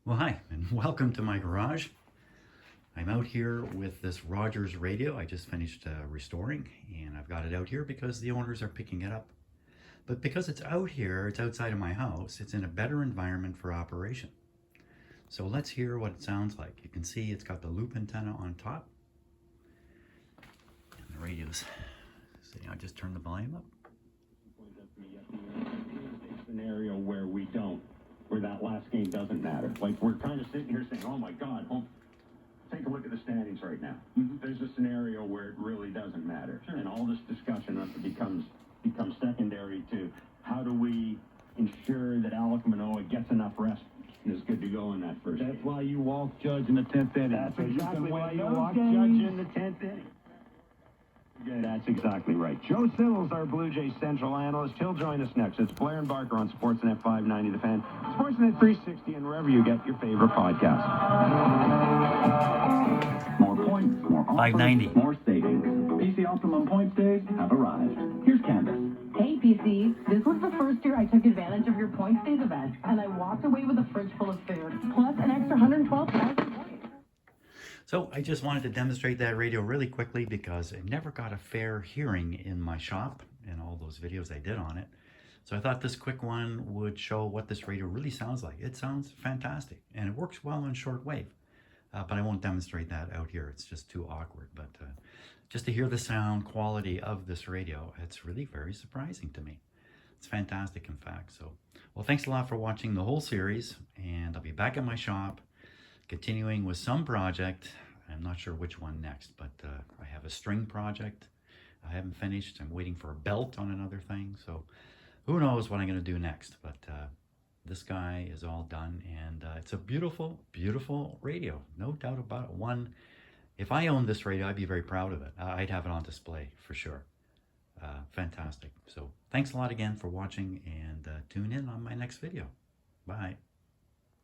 Well, hi, and welcome to my garage. I'm out here with this Rogers radio I just finished restoring, and I've got it out here because the owners are picking it up. But because it's out here, it's outside of my house, it's in a better environment for operation. So let's hear what it sounds like. You can see it's got the loop antenna on top, and the radio's, see, I just turned the volume up. Scenario where we don't, where that last game doesn't matter. Like, we're kind of sitting here saying, oh my God, take a look at the standings right now. There's a scenario where it really doesn't matter. Sure. And all this discussion becomes secondary to how do we ensure that Alec Manoa gets enough rest and is good to go in that first game. That's why you walk Judge in the 10th inning. That's so exactly why you walk games. Judge in the 10th inning. That's exactly right. Joe Siddle's our Blue Jays Central analyst. He'll join us next. It's Blair and Barker on Sportsnet 590 The Fan, Sportsnet 360, and wherever you get your favorite podcast. More points, more offers, 590. more savings. PC Optimum Points Days have arrived. Here's Candace. Hey, PC. This was the first year I took advantage of your Points Days event, and I walked away with a fridge full of food, plus an extra 112,000 points. So I just wanted to demonstrate that radio really quickly because I never got a fair hearing in my shop in all those videos I did on it. So I thought this quick one would show what this radio really sounds like. It sounds fantastic and it works well on shortwave. But I won't demonstrate that out here. It's just too awkward. But just to hear the sound quality of this radio, it's really very surprising to me. It's fantastic, in fact. So, well, thanks a lot for watching the whole series, and I'll be back at my shop continuing with some project. I'm not sure which one next, but I have a string project I haven't finished. I'm waiting for a belt on another thing. So who knows what I'm going to do next, but this guy is all done, and it's a beautiful, beautiful radio. No doubt about it. One, if I owned this radio, I'd be very proud of it. I'd have it on display for sure. Fantastic. So thanks a lot again for watching, and tune in on my next video. Bye.